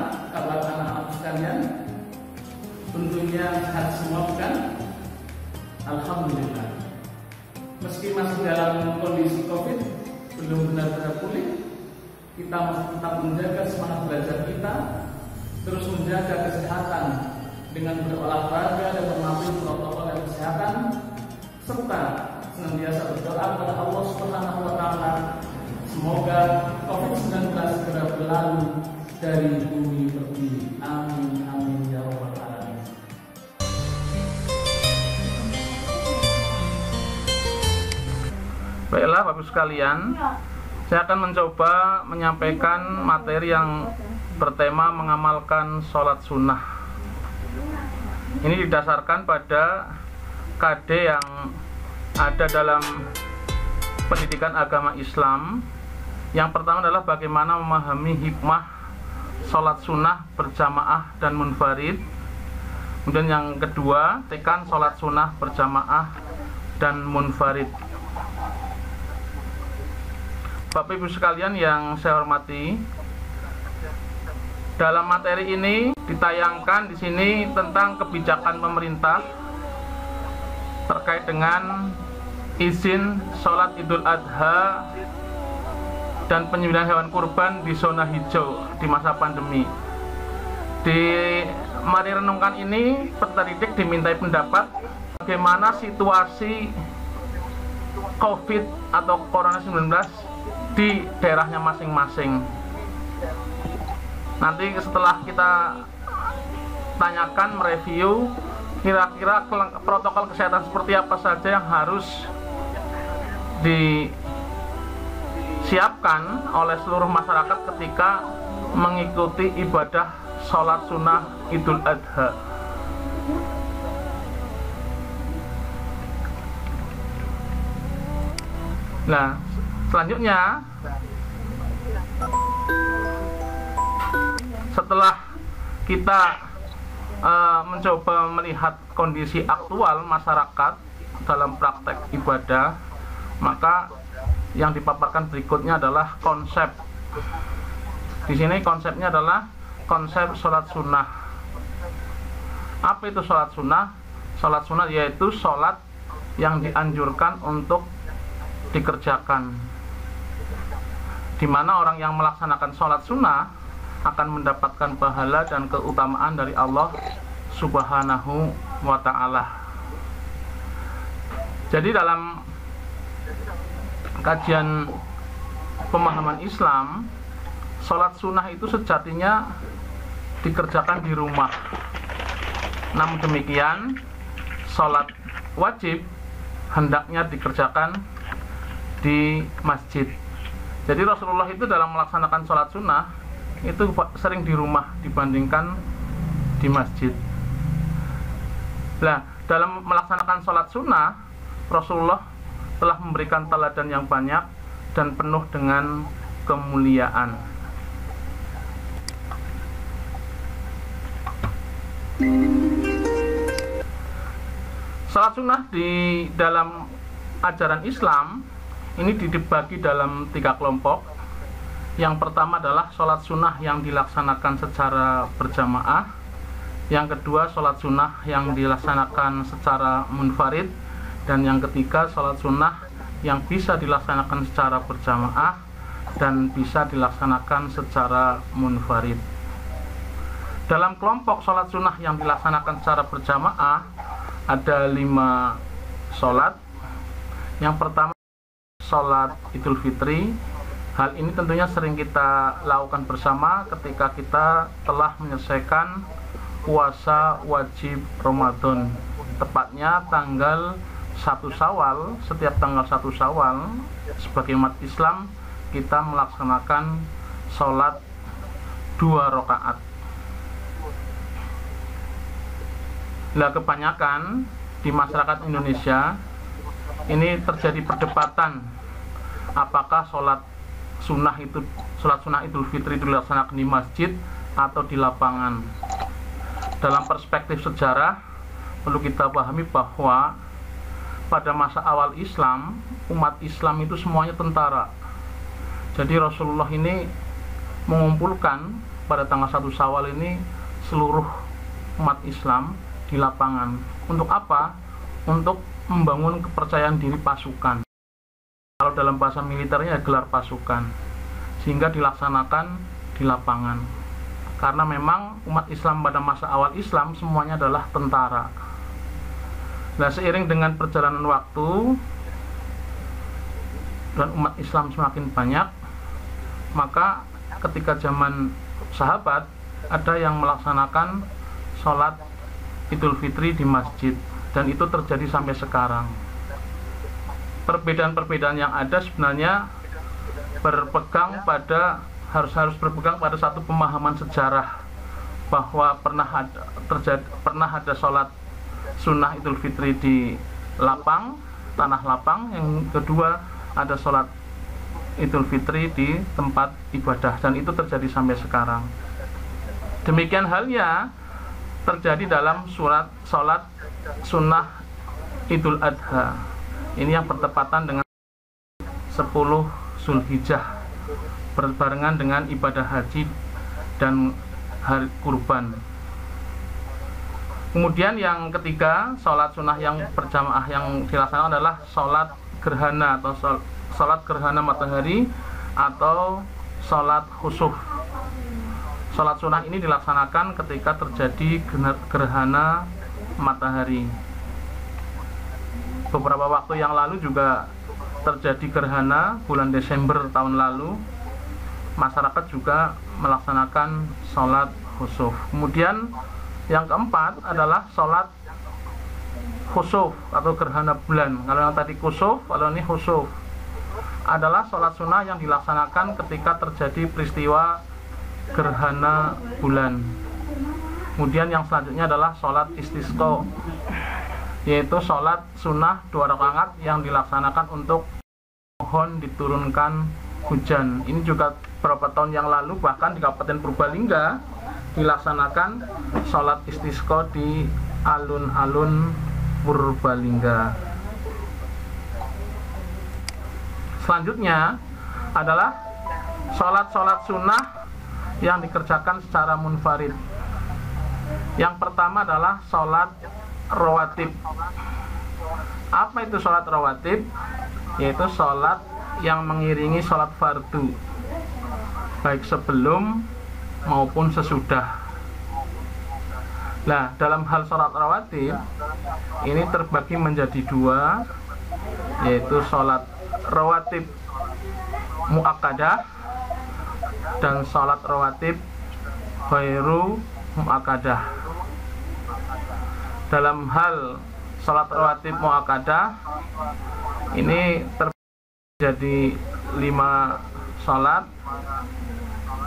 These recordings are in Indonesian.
Bagaimana kabar anak-anak sekalian? Tentunya sehat semua bukan? Alhamdulillah. Meski masih dalam kondisi COVID, belum benar-benar pulih, kita masih tetap menjaga semangat belajar kita, terus menjaga kesehatan dengan berolahraga dan mematuhi protokol kesehatan, serta senantiasa berdoa kepada Allah Subhanahu wa Ta'ala. Semoga COVID-19 segera berlalu dari bumi pertiwi. Amin, amin ya rabbal alamin. Baiklah Bapak sekalian, saya akan mencoba menyampaikan materi yang bertema mengamalkan sholat sunnah. Ini didasarkan pada KD yang ada dalam pendidikan agama Islam. Yang pertama adalah bagaimana memahami hikmah sholat sunnah berjamaah dan munfarid. Kemudian yang kedua, tekan sholat sunnah berjamaah dan munfarid. Bapak Ibu sekalian yang saya hormati, dalam materi ini ditayangkan di sini tentang kebijakan pemerintah terkait dengan izin sholat Idul Adha dan penyembelihan hewan kurban di zona hijau di masa pandemi. Di mari renungkan ini, peserta didik dimintai pendapat bagaimana situasi COVID atau Corona 19 di daerahnya masing-masing. Nanti setelah kita tanyakan, mereview kira-kira protokol kesehatan seperti apa saja yang harus disiapkan oleh seluruh masyarakat ketika mengikuti ibadah sholat sunnah Idul Adha. Nah, selanjutnya setelah kita mencoba melihat kondisi aktual masyarakat dalam praktek ibadah, maka yang dipaparkan berikutnya adalah konsep. Di sini konsepnya adalah konsep sholat sunnah. Apa itu sholat sunnah? Sholat sunnah yaitu sholat yang dianjurkan untuk dikerjakan, di mana orang yang melaksanakan sholat sunnah akan mendapatkan pahala dan keutamaan dari Allah Subhanahu wa Ta'ala. Jadi dalam kajian pemahaman Islam, sholat sunnah itu sejatinya dikerjakan di rumah. Namun demikian, sholat wajib hendaknya dikerjakan di masjid. Jadi Rasulullah itu dalam melaksanakan sholat sunnah itu sering di rumah dibandingkan di masjid. Nah, dalam melaksanakan sholat sunnah, Rasulullah telah memberikan teladan yang banyak dan penuh dengan kemuliaan. Sholat sunnah di dalam ajaran Islam ini dibagi dalam 3 kelompok. Yang pertama adalah sholat sunnah yang dilaksanakan secara berjamaah. Yang kedua, sholat sunnah yang dilaksanakan secara munfarid. Dan yang ketiga, sholat sunnah yang bisa dilaksanakan secara berjamaah dan bisa dilaksanakan secara munfarid. Dalam kelompok sholat sunnah yang dilaksanakan secara berjamaah ada 5 sholat. Yang pertama, sholat Idul Fitri. Hal ini tentunya sering kita lakukan bersama ketika kita telah menyelesaikan puasa wajib Ramadan. Tepatnya tanggal 1 Syawal, setiap tanggal 1 Syawal sebagai umat Islam kita melaksanakan sholat 2 rakaat. Nah, kebanyakan di masyarakat Indonesia ini terjadi perdebatan apakah sholat sunnah Idul Fitri itu dilaksanakan di masjid atau di lapangan. Dalam perspektif sejarah perlu kita pahami bahwa pada masa awal Islam, umat Islam itu semuanya tentara. Jadi Rasulullah ini mengumpulkan pada tanggal 1 Syawal ini seluruh umat Islam di lapangan. Untuk apa? Untuk membangun kepercayaan diri pasukan. Kalau dalam bahasa militernya gelar pasukan, sehingga dilaksanakan di lapangan. Karena memang umat Islam pada masa awal Islam semuanya adalah tentara. Nah, seiring dengan perjalanan waktu dan umat Islam semakin banyak, maka ketika zaman sahabat ada yang melaksanakan sholat Idul Fitri di masjid, dan itu terjadi sampai sekarang. Perbedaan-perbedaan yang ada sebenarnya berpegang pada harus berpegang pada satu pemahaman sejarah, bahwa pernah ada sholat sunnah Idul Fitri di tanah lapang. Yang kedua ada sholat Idul Fitri di tempat ibadah, dan itu terjadi sampai sekarang. Demikian halnya terjadi dalam sholat sunnah Idul Adha. Ini yang bertepatan dengan 10 Zulhijjah, berbarengan dengan ibadah haji dan hari kurban. Kemudian yang ketiga, sholat sunnah yang berjamaah yang dilaksanakan adalah sholat gerhana atau sholat gerhana matahari atau sholat khusuf. Sholat sunnah ini dilaksanakan ketika terjadi gerhana matahari. Beberapa waktu yang lalu juga terjadi gerhana bulan Desember tahun lalu. Masyarakat juga melaksanakan sholat khusuf. Kemudian yang keempat adalah sholat khusuf atau gerhana bulan. Kalau yang tadi khusuf, kalau ini khusuf, adalah sholat sunnah yang dilaksanakan ketika terjadi peristiwa gerhana bulan. Kemudian yang selanjutnya adalah sholat istisqa, yaitu sholat sunnah 2 rakaat yang dilaksanakan untuk mohon diturunkan hujan. Ini juga beberapa tahun yang lalu bahkan di Kabupaten Purbalingga dilaksanakan sholat istisqa di alun-alun Purbalingga. Selanjutnya adalah sholat sunnah yang dikerjakan secara munfarid. Yang pertama adalah sholat rawatib. Apa itu sholat rawatib? Yaitu sholat yang mengiringi sholat fardu, baik sebelum maupun sesudah. Nah, dalam hal sholat rawatib ini terbagi menjadi 2, yaitu sholat rawatib muakkadah dan sholat rawatib ghairu muakkadah. Dalam hal sholat rawatib muakkadah ini terjadi 5 sholat,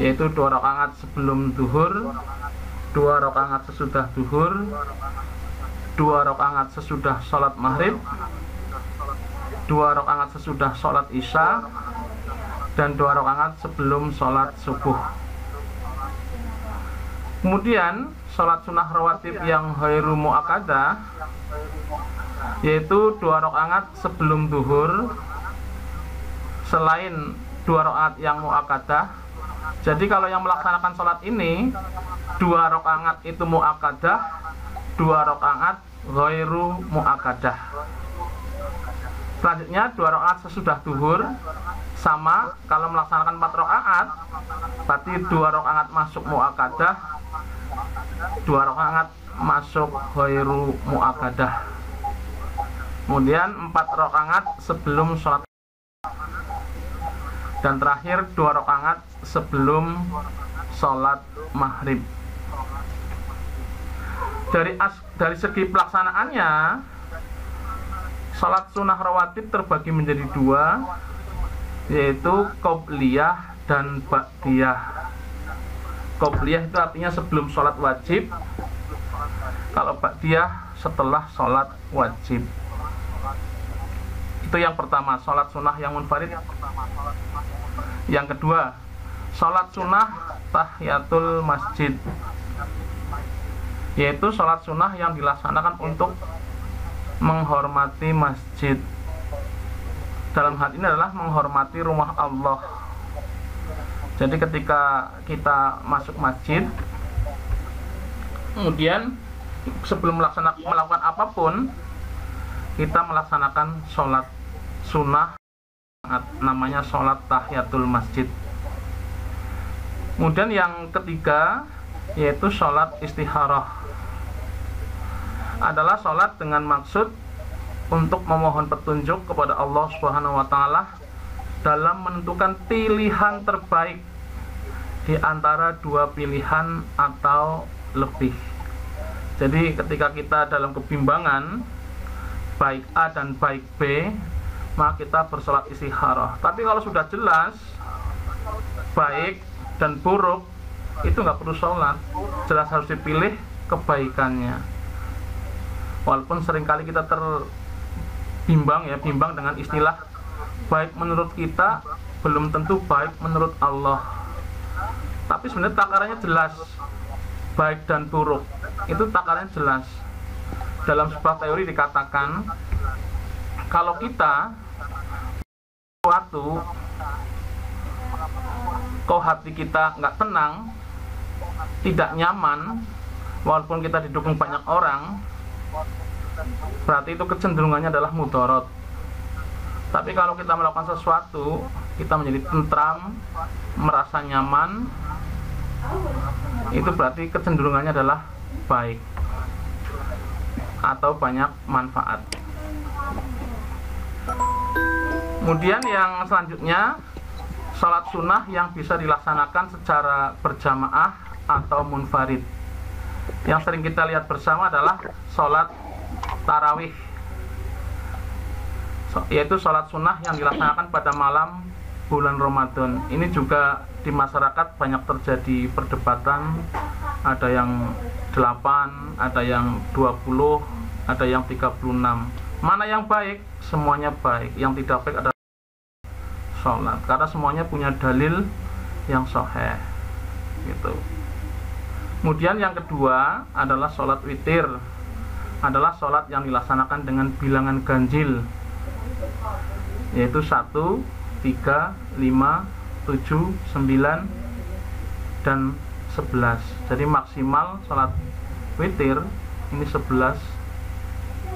yaitu 2 rakaat sebelum duhur, 2 rakaat sesudah duhur, 2 rakaat sesudah sholat maghrib, 2 rakaat sesudah sholat isya, dan 2 rakaat sebelum sholat subuh. Kemudian sholat sunnah rawatib yang ghairu muakkadah, yaitu 2 rakaat sebelum duhur selain 2 rakaat yang muakkadah. Jadi kalau yang melaksanakan sholat ini 2 rakaat itu muakkadah, 2 rakaat ghairu muakkadah. Selanjutnya 2 rakaat sesudah duhur, sama kalau melaksanakan 4 rakaat berarti 2 rakaat masuk muakkadah, 2 rakaat masuk ghairu muakkadah. Kemudian 4 rakaat sebelum sholat, dan terakhir 2 rakaat sebelum sholat maghrib. Dari segi pelaksanaannya, sholat sunnah rawatib terbagi menjadi 2, yaitu qobliyah dan ba'diyah. Qobliyah itu artinya sebelum sholat wajib, kalau ba'diyah setelah sholat wajib. Itu yang pertama, sholat sunnah yang munfarid. Yang kedua, sholat sunnah tahiyatul masjid, yaitu sholat sunnah yang dilaksanakan untuk menghormati masjid. Dalam hal ini adalah menghormati rumah Allah. Jadi ketika kita masuk masjid, kemudian sebelum melakukan apapun, kita melaksanakan sholat sunnah, namanya sholat tahiyatul masjid. Kemudian yang ketiga yaitu sholat istikharah, adalah sholat dengan maksud untuk memohon petunjuk kepada Allah Subhanahu wa Ta'ala dalam menentukan pilihan terbaik di antara dua pilihan atau lebih. Jadi ketika kita dalam kebimbangan baik A dan baik B, maka kita bersolat istikharah. Tapi kalau sudah jelas baik dan buruk, itu nggak perlu sholat, jelas harus dipilih kebaikannya. Walaupun seringkali kita bimbang dengan istilah baik menurut kita belum tentu baik menurut Allah. Tapi sebenarnya takarannya jelas, baik dan buruk itu takarannya jelas. Dalam sebuah teori dikatakan, kalau kita suatu kok hati kita nggak tenang, tidak nyaman, walaupun kita didukung banyak orang, berarti itu kecenderungannya adalah mudorot. Tapi kalau kita melakukan sesuatu, kita menjadi tentram, merasa nyaman, itu berarti kecenderungannya adalah baik atau banyak manfaat. Kemudian yang selanjutnya, sholat sunnah yang bisa dilaksanakan secara berjamaah atau munfarid. Yang sering kita lihat bersama adalah sholat tarawih, yaitu sholat sunnah yang dilaksanakan pada malam bulan Ramadan. Ini juga di masyarakat banyak terjadi perdebatan, ada yang 8, ada yang 20, ada yang 36. Mana yang baik? Semuanya baik. Yang tidak baik adalah sholat, karena semuanya punya dalil yang sahih gitu. Kemudian yang kedua adalah sholat witir, adalah sholat yang dilaksanakan dengan bilangan ganjil, yaitu 1, 3, 5, 7, 9, dan 11. Jadi maksimal sholat witir ini 11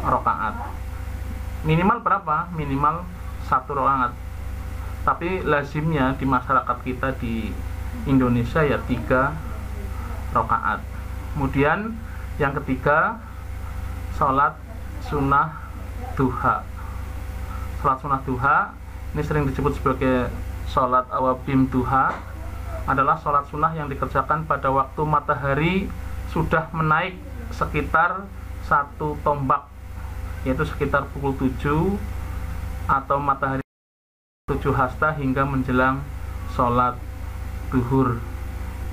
rakaat. Minimal berapa? Minimal 1 rakaat. Tapi lazimnya di masyarakat kita di Indonesia ya 3 rakaat. Kemudian yang ketiga, sholat sunnah duha. Sholat sunnah duha ini sering disebut sebagai sholat awabim duha, adalah sholat sunnah yang dikerjakan pada waktu matahari sudah menaik sekitar 1 tombak, yaitu sekitar pukul 7, atau matahari 7 hasta hingga menjelang sholat duhur.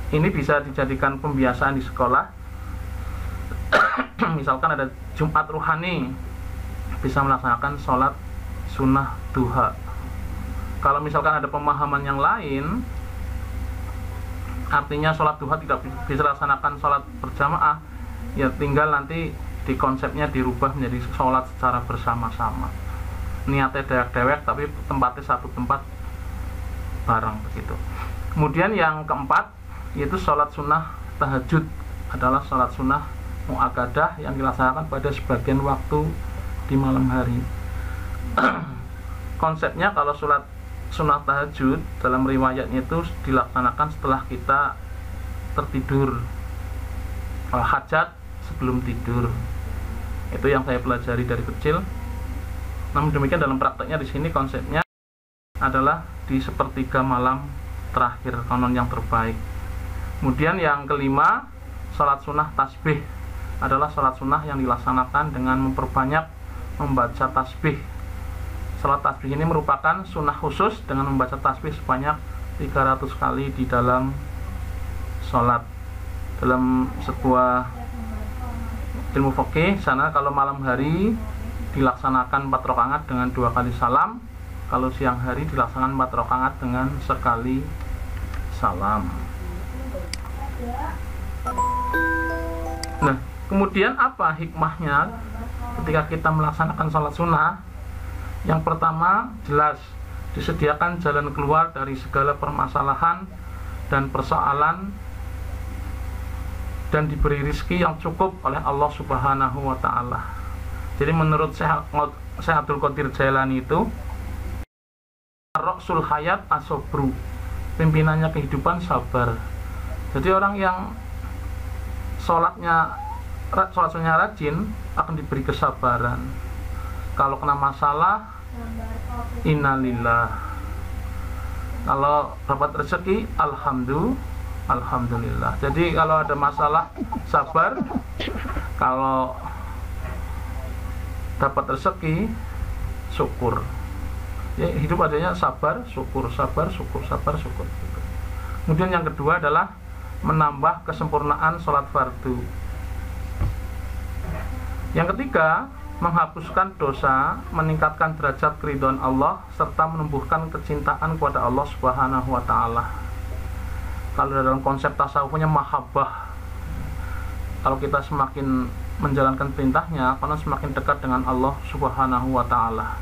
Ini bisa dijadikan pembiasaan di sekolah. Misalkan ada Jumat Ruhani, bisa melaksanakan sholat sunnah duha. Kalau misalkan ada pemahaman yang lain, artinya sholat duha tidak bisa dilaksanakan sholat berjamaah, ya tinggal nanti di konsepnya dirubah menjadi sholat secara bersama-sama. Niatnya dewek-dewek, tapi tempatnya satu tempat bareng begitu. Kemudian yang keempat, yaitu sholat sunnah tahajud, adalah sholat sunnah mu'akkadah yang dilaksanakan pada sebagian waktu di malam hari. Konsepnya kalau sholat sunnah tahajud dalam riwayatnya itu dilaksanakan setelah kita tertidur, hajat sebelum tidur. Itu yang saya pelajari dari kecil. Namun demikian dalam prakteknya di sini konsepnya adalah di sepertiga malam terakhir, konon yang terbaik. Kemudian yang kelima, sholat sunnah tasbih, adalah sholat sunnah yang dilaksanakan dengan memperbanyak membaca tasbih. Sholat tasbih ini merupakan sunnah khusus dengan membaca tasbih sebanyak 300 kali di dalam sholat. Dalam sebuah ilmu fikih sana, kalau malam hari dilaksanakan 4 rakaat dengan 2 kali salam, kalau siang hari dilaksanakan 4 rakaat dengan sekali salam. Nah, kemudian apa hikmahnya ketika kita melaksanakan sholat sunnah? Yang pertama, jelas disediakan jalan keluar dari segala permasalahan dan persoalan dan diberi rizki yang cukup oleh Allah Subhanahu wa Ta'ala. Jadi menurut Syekh Abdul Qadir Jailani itu, Rasul hayat asobru, pimpinannya kehidupan sabar. Jadi orang yang sholat sunnahnya rajin akan diberi kesabaran. Kalau kena masalah, innalillah. Kalau dapat rezeki, alhamdulillah. Jadi kalau ada masalah, sabar. Kalau dapat rezeki, syukur. Ya, hidup adanya sabar, syukur, sabar, syukur, sabar, syukur. Kemudian yang kedua adalah menambah kesempurnaan sholat fardu. Yang ketiga, menghapuskan dosa, meningkatkan derajat keridhaan Allah, serta menumbuhkan kecintaan kepada Allah Subhanahu wa Ta'ala. Kalau dalam konsep tasawufnya mahabbah, kalau kita semakin menjalankan perintahnya, karena semakin dekat dengan Allah Subhanahu wa Ta'ala.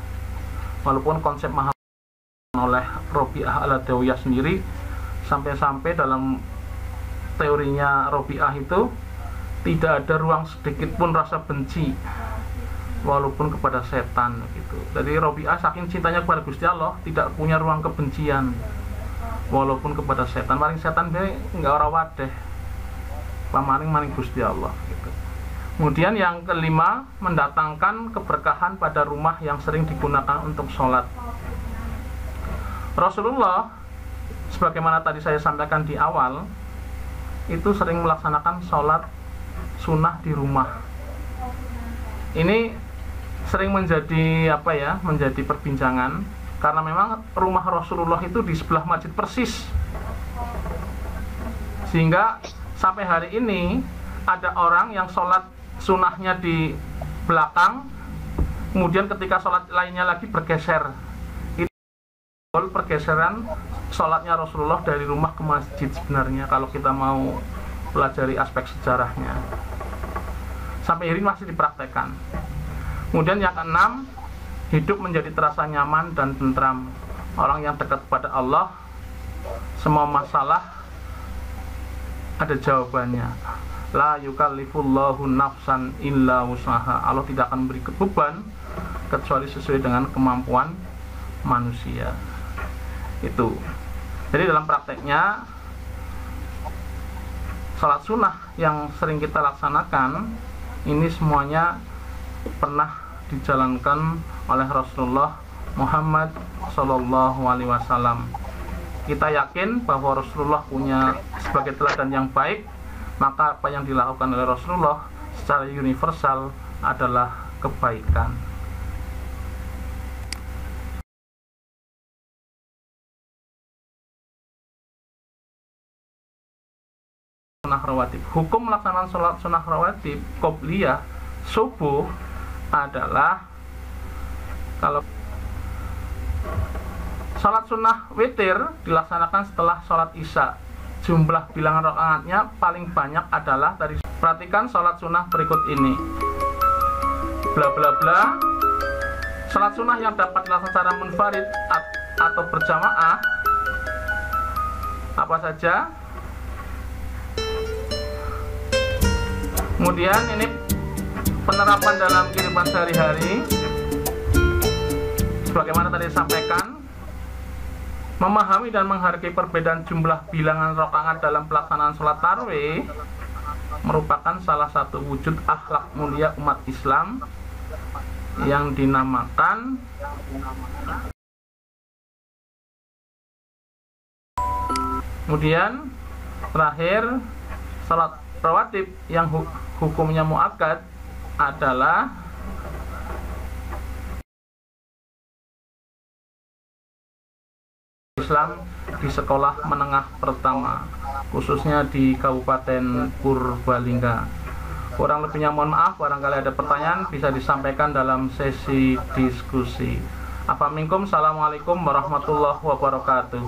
Walaupun konsep mahabbah oleh Robi'ah al-Adawiyah sendiri, sampai-sampai dalam teorinya Robi'ah itu tidak ada ruang sedikit pun rasa benci walaupun kepada setan gitu. Jadi Robi'ah saking cintanya kepada Gusti Allah tidak punya ruang kebencian walaupun kepada setan. Maring setan dia enggak ora wadeh, maring Gusti Allah gitu. Kemudian yang kelima, mendatangkan keberkahan pada rumah yang sering digunakan untuk sholat. Rasulullah, sebagaimana tadi saya sampaikan di awal, itu sering melaksanakan sholat sunnah di rumah. Ini sering menjadi menjadi perbincangan karena memang rumah Rasulullah itu di sebelah masjid persis, sehingga sampai hari ini ada orang yang sholat sunnahnya di belakang, kemudian ketika sholat lainnya lagi bergeser. Itu pergeseran sholatnya Rasulullah dari rumah ke masjid sebenarnya kalau kita mau pelajari aspek sejarahnya. Sampai hari ini masih dipraktekkan. Kemudian yang keenam, hidup menjadi terasa nyaman dan tentram. Orang yang dekat pada Allah, semua masalah ada jawabannya. La yukallifullahu nafsan illa wus'aha. Allah tidak akan memberi beban kecuali sesuai dengan kemampuan manusia. Itu. Jadi dalam prakteknya, salat sunnah yang sering kita laksanakan ini semuanya pernah dijalankan oleh Rasulullah Muhammad SAW. Kita yakin bahwa Rasulullah punya sebagai teladan yang baik, maka apa yang dilakukan oleh Rasulullah secara universal adalah kebaikan. Sunnah rawatib. Hukum melaksanakan sholat sunnah rawatib qobliyah subuh adalah, kalau sholat sunnah witir dilaksanakan setelah sholat isya. Jumlah bilangan rakaatnya paling banyak adalah dari, perhatikan sholat sunnah berikut ini, bla bla bla. Sholat sunnah yang dapat dilaksanakan secara munfarid atau berjamaah apa saja. Kemudian ini penerapan dalam kehidupan sehari-hari, sebagaimana tadi disampaikan, memahami dan menghargai perbedaan jumlah bilangan rakaat dalam pelaksanaan sholat tarawih merupakan salah satu wujud akhlak mulia umat Islam yang dinamakan kemudian terakhir sholat rawatib yang hukumnya muakkad adalah Islam di sekolah menengah pertama, khususnya di Kabupaten Purbalingga. Kurang lebihnya mohon maaf, barangkali ada pertanyaan bisa disampaikan dalam sesi diskusi. Assalamualaikum warahmatullahi wabarakatuh.